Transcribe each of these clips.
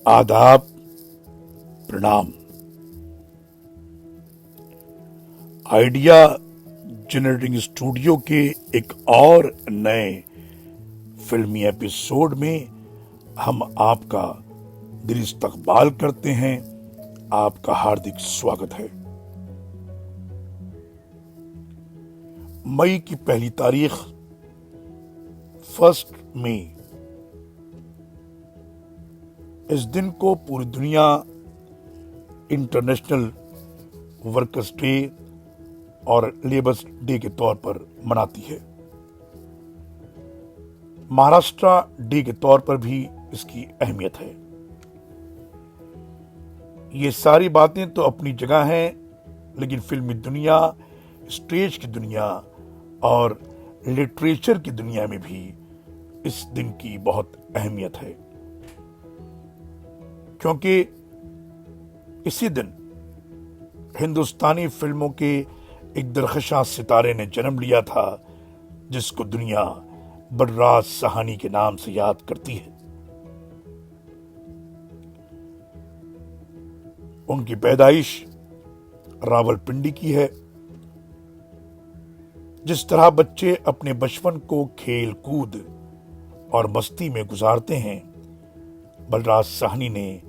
आदाब, प्रणाम। Idea generating studio के एक और नए फिल्मी एपिसोड में हम आपका दिली इस्तकबाल करते हैं। आपका हार्दिक स्वागत है। मई की पहली तारीख 1 मई, इस दिन को पूरी दुनिया इंटरनेशनल वर्कर्स डे और लेबर्स डे के तौर पर मनाती है। महाराष्ट्र डे के तौर पर भी इसकी अहमियत है। ये सारी बातें तो अपनी जगह हैं, लेकिन फिल्मी दुनिया, स्टेज की दुनिया और लिटरेचर की दुनिया में भी इस दिन की बहुत अहमियत है, क्योंकि इसी दिन हिंदुस्तानी फिल्मों के एक दरख्शां सितारे ने जन्म लिया था, जिसको दुनिया बलराज साहनी के नाम से याद करती है। उनकी पैदाइश रावलपिंडी की है। जिस तरह बच्चे अपने बचपन को खेल कूद और मस्ती में गुजारते हैं, बलराज साहनी ने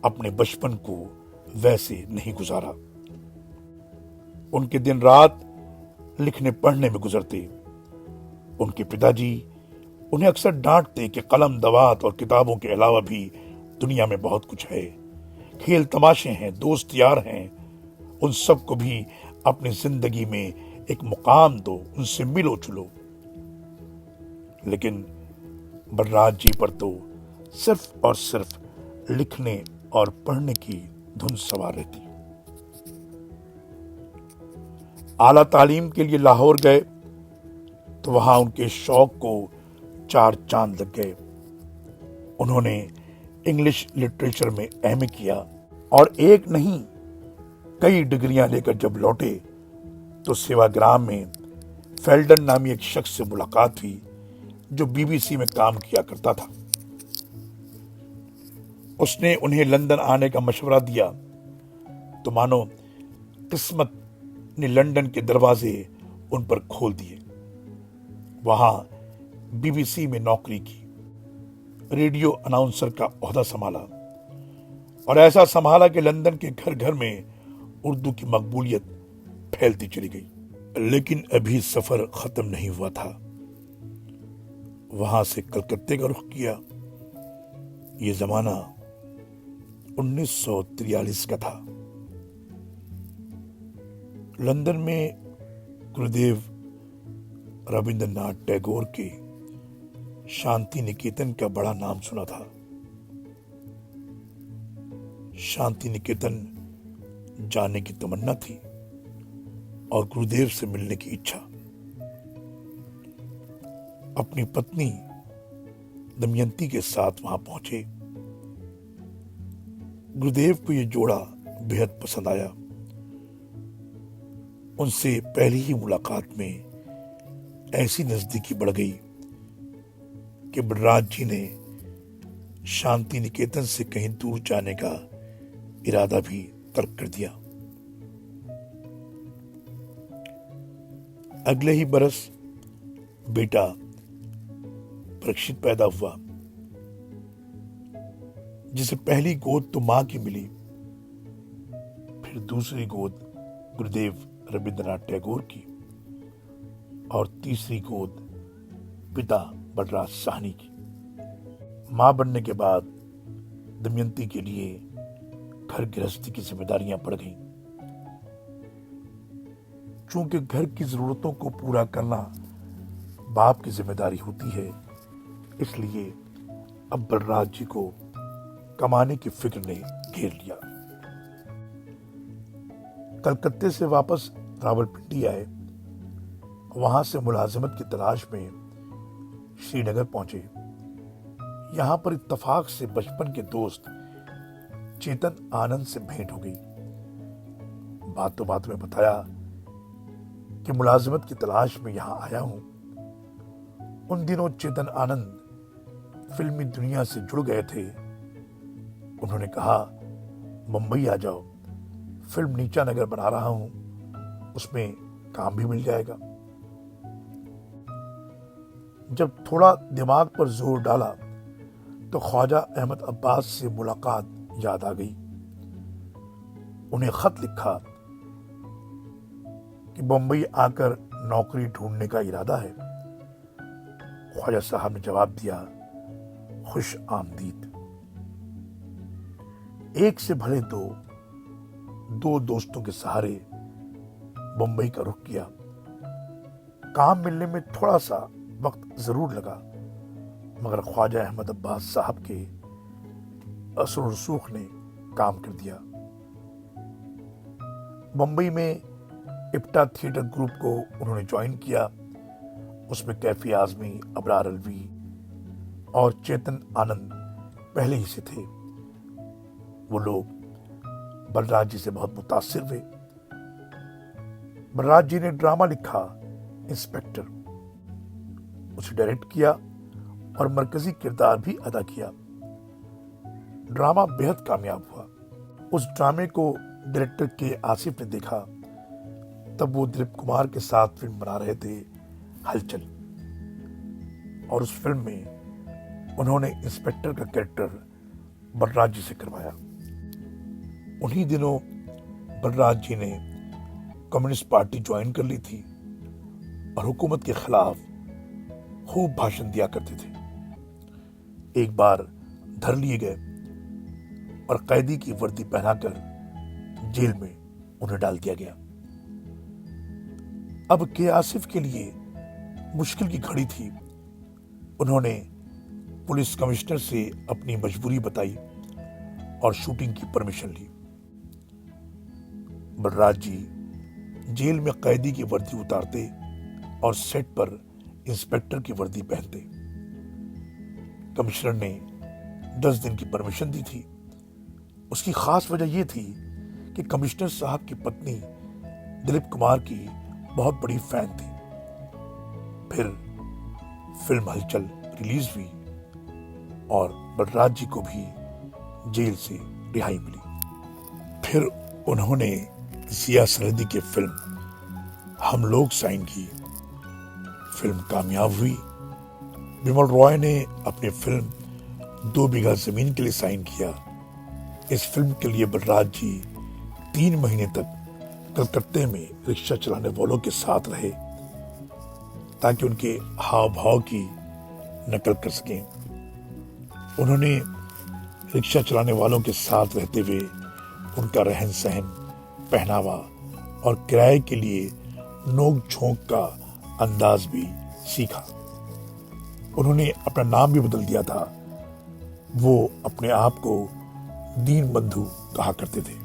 अपने बचपन को वैसे नहीं गुजारा। उनके दिन रात लिखने पढ़ने में गुजरते। उनके पिताजी उन्हें अक्सर डांटते कि कलम, दवात और किताबों के अलावा भी दुनिया में बहुत कुछ है। खेल तमाशे हैं, दोस्त यार हैं, उन सबको भी अपनी जिंदगी में एक मुकाम दो, उनसे मिलो जुलो। लेकिन बलराज जी पर तो सिर्फ और सिर्फ लिखने और पढ़ने की धुन सवार रहती। आला तालीम के लिए लाहौर गए तो वहां उनके शौक को 4 चांद लग गए। उन्होंने इंग्लिश लिटरेचर में एमए किया और एक नहीं कई डिग्रियां लेकर जब लौटे तो सेवाग्राम में फेल्डन नामी एक शख्स से मुलाकात हुई, जो बीबीसी में काम किया करता था। उसने उन्हें लंदन आने का मशवरा दिया तो मानो किस्मत ने लंदन के दरवाजे उन पर खोल दिए। वहां बीबीसी में नौकरी की, रेडियो अनाउंसर का ओहदा संभाला और ऐसा संभाला कि लंदन के घर घर में उर्दू की मकबूलियत फैलती चली गई। लेकिन अभी सफर खत्म नहीं हुआ था। वहां से कलकत्ते का रुख किया। यह जमाना 1943 का था। लंदन में गुरुदेव रविंद्रनाथ टैगोर के शांति निकेतन का बड़ा नाम सुना था। शांति निकेतन जाने की तमन्ना थी और गुरुदेव से मिलने की इच्छा। अपनी पत्नी दमयंती के साथ वहां पहुंचे। गुरुदेव को यह जोड़ा बेहद पसंद आया। उनसे पहली ही मुलाकात में ऐसी नजदीकी बढ़ गई कि बलराज जी ने शांति निकेतन से कहीं दूर जाने का इरादा भी तर्क कर दिया। अगले ही बरस बेटा परीक्षित पैदा हुआ, जिसे पहली गोद तो मां की मिली, फिर दूसरी गोद गुरुदेव रविंद्रनाथ टैगोर की और तीसरी गोद पिता बलराज साहनी की। मां बनने के बाद दमयंती के लिए घर गृहस्थी की जिम्मेदारियां पड़ गईं। चूंकि घर की जरूरतों को पूरा करना बाप की जिम्मेदारी होती है, इसलिए अब बलराज जी को कमाने की फिक्र ने घेर लिया। कलकत्ते से वापस रावलपिंडी आए। वहां से मुलाजिमत की तलाश में श्रीनगर पहुंचे। यहां पर इत्तफाक से बचपन के दोस्त चेतन आनंद से भेंट हो गई। बातों बातों में बताया कि मुलाजिमत की तलाश में यहां आया हूं। उन दिनों चेतन आनंद फिल्मी दुनिया से जुड़ गए थे। उन्होंने कहा, मुंबई आ जाओ, फिल्म नीचा नगर बना रहा हूं, उसमें काम भी मिल जाएगा। जब थोड़ा दिमाग पर जोर डाला तो ख्वाजा अहमद अब्बास से मुलाकात याद आ गई। उन्हें खत लिखा कि मुंबई आकर नौकरी ढूंढने का इरादा है। ख्वाजा साहब ने जवाब दिया, खुश आमदीद। एक से भले दो दोस्तों के सहारे मुंबई का रुख किया। काम मिलने में थोड़ा सा वक्त जरूर लगा, मगर ख्वाजा अहमद अब्बास साहब के असर और रसूख ने काम कर दिया। मुंबई में इप्टा थिएटर ग्रुप को उन्होंने ज्वाइन किया। उसमें कैफी आजमी, अबरार अलवी और चेतन आनंद पहले ही से थे। वो लोग बलराज जी से बहुत मुतासिर हुए। बलराज जी ने ड्रामा लिखा इंस्पेक्टर, उसे डायरेक्ट किया और मरकजी किरदार भी अदा किया। ड्रामा बेहद कामयाब हुआ। उस ड्रामे को डायरेक्टर के आसिफ ने देखा, तब वो दिलीप कुमार के साथ फिल्म बना रहे थे हलचल, और उस फिल्म में उन्होंने इंस्पेक्टर का कैरेक्टर बलराज जी से करवाया। उन्हीं दिनों बलराज जी ने कम्युनिस्ट पार्टी ज्वाइन कर ली थी और हुकूमत के खिलाफ खूब भाषण दिया करते थे। एक बार धर लिए गए और कैदी की वर्दी पहनाकर जेल में उन्हें डाल दिया गया। अब के आसिफ के लिए मुश्किल की घड़ी थी। उन्होंने पुलिस कमिश्नर से अपनी मजबूरी बताई और शूटिंग की परमिशन ली। बलराज जी जेल में कैदी की वर्दी उतारते और सेट पर इंस्पेक्टर की वर्दी पहनते। कमिश्नर ने 10 दिन की परमिशन दी थी। उसकी खास वजह यह थी कि कमिश्नर साहब की पत्नी दिलीप कुमार की बहुत बड़ी फैन थी। फिर फिल्म हलचल रिलीज हुई और बलराज जी को भी जेल से रिहाई मिली। फिर उन्होंने जिया सरहदी की फिल्म हम लोग साइन की। फिल्म कामयाब हुई। बिमल रॉय ने अपनी फिल्म 2 बीघा जमीन के लिए साइन किया। इस फिल्म के लिए बलराज जी 3 महीने तक कलकत्ते में रिक्शा चलाने वालों के साथ रहे ताकि उनके हाव भाव की नकल कर सकें। उन्होंने रिक्शा चलाने वालों के साथ रहते हुए उनका रहन सहन, पहनावा और किराए के लिए नोक झोंक का अंदाज भी सीखा। उन्होंने अपना नाम भी बदल दिया था। वो अपने आप को दीन बंधु कहा करते थे।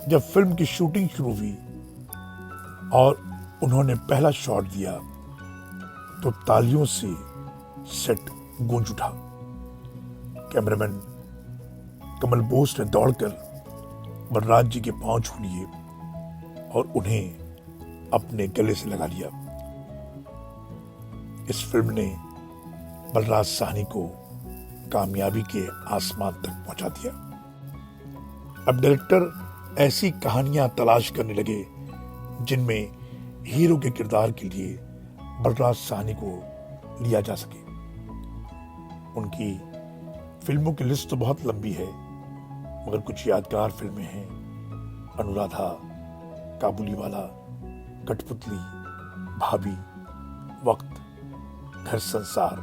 जब फिल्म की शूटिंग शुरू हुई और उन्होंने पहला शॉट दिया तो तालियों से सेट गूंज उठा। कैमरामैन कमल बोस ने दौड़कर बलराज जी के पांव छू लिए और उन्हें अपने गले से लगा लिया। इस फिल्म ने बलराज साहनी को कामयाबी के आसमान तक पहुंचा दिया। अब डायरेक्टर ऐसी कहानियां तलाश करने लगे जिनमें हीरो के किरदार के लिए बलराज साहनी को लिया जा सके। उनकी फिल्मों की लिस्ट तो बहुत लंबी है, मगर कुछ यादगार फिल्में हैं। अनुराधा, काबुलीवाला, कठपुतली, भाभी, वक्त, घर संसार,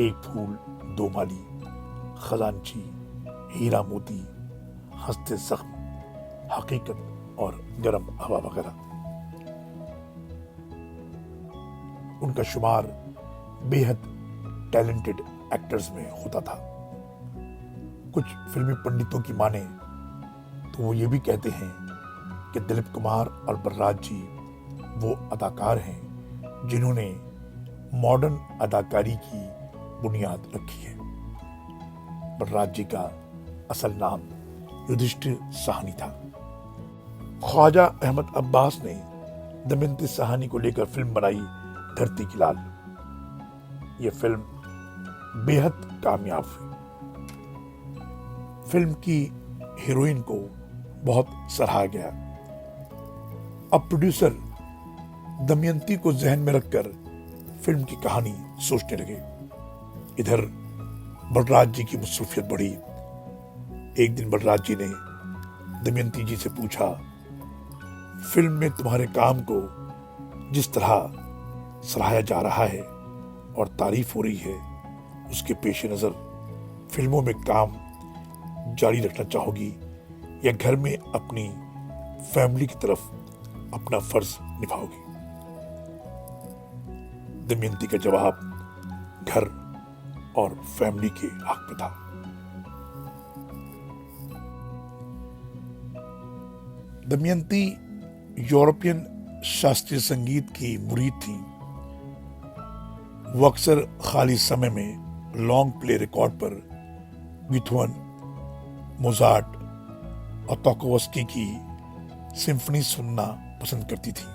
एक फूल दो माली, खजांची, हीरा मोती, हंसते जख्म, हकीकत और गरम हवा वगैरह। उनका शुमार बेहद टैलेंटेड एक्टर्स में होता था। कुछ फिल्मी पंडितों की माने तो वो ये भी कहते हैं कि दिलीप कुमार और बलराज जी वो अदाकार हैं जिन्होंने मॉडर्न अदाकारी की बुनियाद रखी है। बलराज जी का असल नाम युधिष्ठिर साहनी था। ख्वाजा अहमद अब्बास ने दमयंती साहनी को लेकर फिल्म बनाई धरती की लाल। यह फिल्म बेहद कामयाब हुई। फिल्म की हीरोइन को बहुत सराहा गया। अब प्रोड्यूसर दमयंती को जहन में रखकर फिल्म की कहानी सोचने लगे। इधर बलराज जी की मसरूफियत बढ़ी। एक दिन बलराज जी ने दमयंती जी से पूछा, फिल्म में तुम्हारे काम को जिस तरह सराहाया जा रहा है और तारीफ हो रही है, उसके पेश नज़र फिल्मों में काम जारी रखना चाहोगी या घर में अपनी फैमिली की तरफ अपना फर्ज निभाओगी? दमयंती का जवाब घर और फैमिली के हक में था। दमयंती यूरोपियन शास्त्रीय संगीत की मुरीद थी। वो अक्सर खाली समय में लॉन्ग प्ले रिकॉर्ड पर बीथोवन, मोजार्ट और तोकोवस्की की सिम्फनी सुनना पसंद करती थी।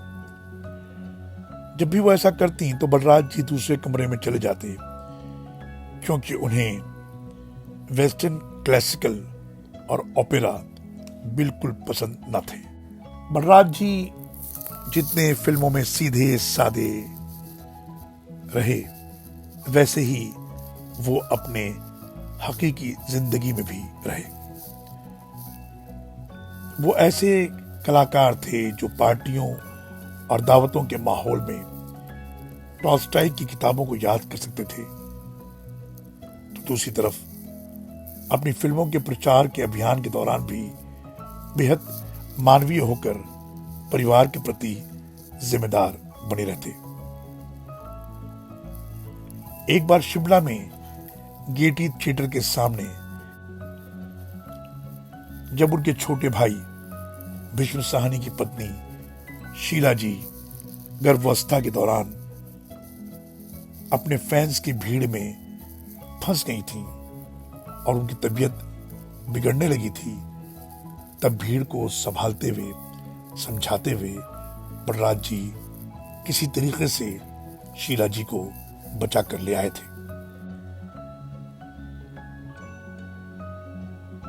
जब भी वो ऐसा करती तो बलराज जी दूसरे कमरे में चले जाते, क्योंकि उन्हें वेस्टर्न, क्लासिकल और ओपेरा बिल्कुल पसंद न थे। बलराज जी जितने फिल्मों में सीधे सादे रहे, वैसे ही वो अपने हकीकी जिंदगी में भी रहे। वो ऐसे कलाकार थे जो पार्टियों और दावतों के माहौल में टॉल्स्टॉय की किताबों को याद कर सकते थे, तो दूसरी तरफ अपनी फिल्मों के प्रचार के अभियान के दौरान भी बेहद मानवीय होकर परिवार के प्रति जिम्मेदार बने रहते। एक बार शिमला में गेटी थिएटर के सामने जब उनके छोटे भाई विष्णु साहनी की पत्नी शीला जी गर्भावस्था के दौरान अपने फैंस की भीड़ में फंस गई थी और उनकी तबीयत बिगड़ने लगी थी, तब भीड़ को संभालते हुए, समझाते हुए बलराज जी किसी तरीके से शीला जी को बचा कर ले आए थे।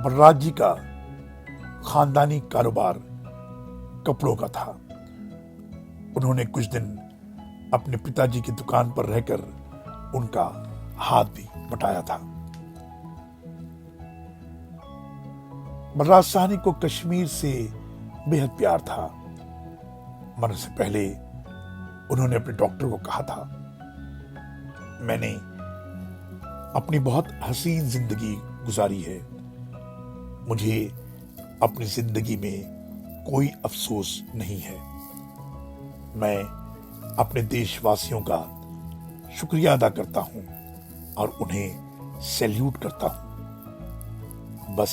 बलराज जी का खानदानी कारोबार कपड़ों का था। उन्होंने कुछ दिन अपने पिताजी की दुकान पर रहकर उनका हाथ भी बटाया था। बलराज साहनी को कश्मीर से बेहद प्यार था। मरने से पहले उन्होंने अपने डॉक्टर को कहा था, मैंने अपनी बहुत हसीन जिंदगी गुजारी है, मुझे अपनी जिंदगी में कोई अफसोस नहीं है। मैं अपने देशवासियों का शुक्रिया अदा करता हूं और उन्हें सैल्यूट करता हूं। बस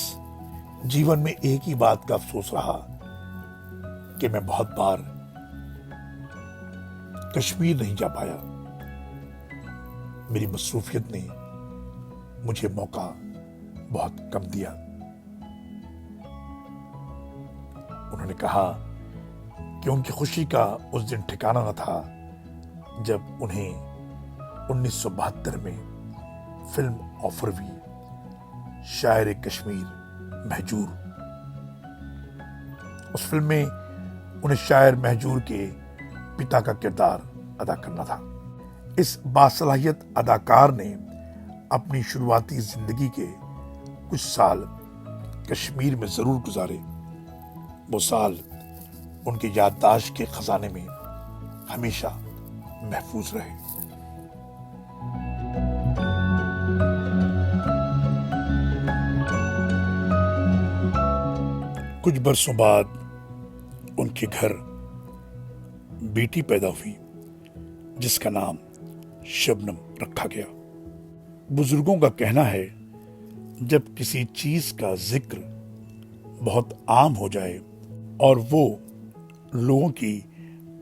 जीवन में एक ही बात का अफसोस रहा कि मैं बहुत बार कश्मीर नहीं जा पाया। मेरी मसरूफियत ने मुझे मौका बहुत कम दिया। उन्होंने कहा कि उनकी खुशी का उस दिन ठिकाना न था जब उन्हें 1972 में फिल्म ऑफर हुई, शायर कश्मीर महजूर। उस फिल्म में उन्हें शायर महजूर के पिता का किरदार अदा करना था। इस बासलाहियत अदाकार ने अपनी शुरुआती जिंदगी के कुछ साल कश्मीर में जरूर गुजारे। वो साल उनके याददाश्त के खजाने में हमेशा महफूज रहे। कुछ बरसों बाद उनके घर बेटी पैदा हुई जिसका नाम शबनम रखा गया। बुजुर्गों का कहना है, जब किसी चीज का जिक्र बहुत आम हो जाए और वो लोगों की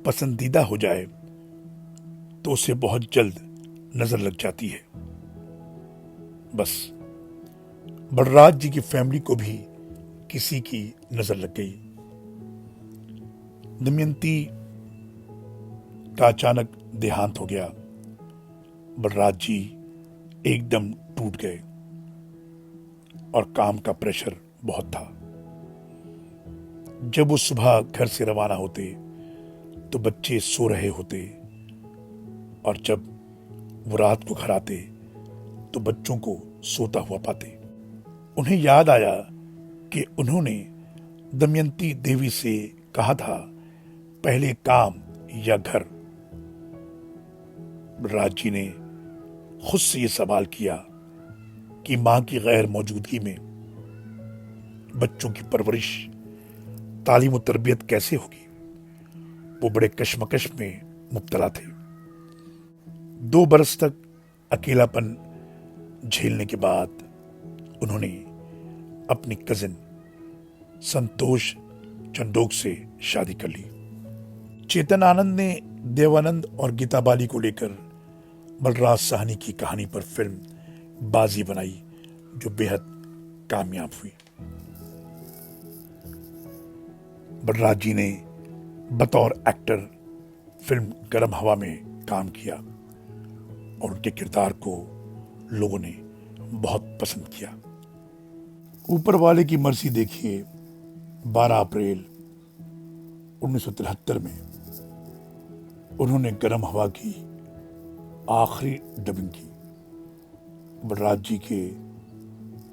पसंदीदा हो जाए तो उसे बहुत जल्द नजर लग जाती है। बस बलराज जी की फैमिली को भी किसी की नजर लग गई। दमयंती का अचानक देहांत हो गया। बलराज जी एकदम टूट गए और काम का प्रेशर बहुत था। जब वो सुबह घर से रवाना होते तो बच्चे सो रहे होते, और जब वो रात को घर आते तो बच्चों को सोता हुआ पाते। उन्हें याद आया कि उन्होंने दमयंती देवी से कहा था, पहले काम या घर। राज जी ने खुद से ये सवाल किया कि मां की गैर मौजूदगी में बच्चों की परवरिश, तालीम और तरबियत कैसे होगी। वो बड़े कश्मकश में मुब्तला थे। 2 बरस तक अकेलापन झेलने के बाद उन्होंने अपनी कजिन संतोष चंडोक से शादी कर ली। चेतन आनंद ने देवानंद और गीता बाली को लेकर बलराज साहनी की कहानी पर फिल्म बाजी बनाई, जो बेहद कामयाब हुई। बलराज जी ने बतौर एक्टर फिल्म गरम हवा में काम किया और उनके किरदार को लोगों ने बहुत पसंद किया। ऊपर वाले की मर्जी देखिए, 12 अप्रैल 1973 में उन्होंने गरम हवा की आखिरी डबिंग की। बलराज जी के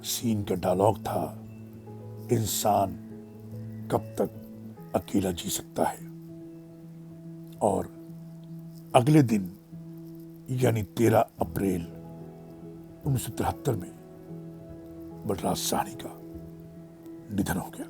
सीन का डायलॉग था, इंसान कब तक अकेला जी सकता है। और अगले दिन यानी 13 अप्रैल 1973 में बलराज साहनी का निधन हो गया।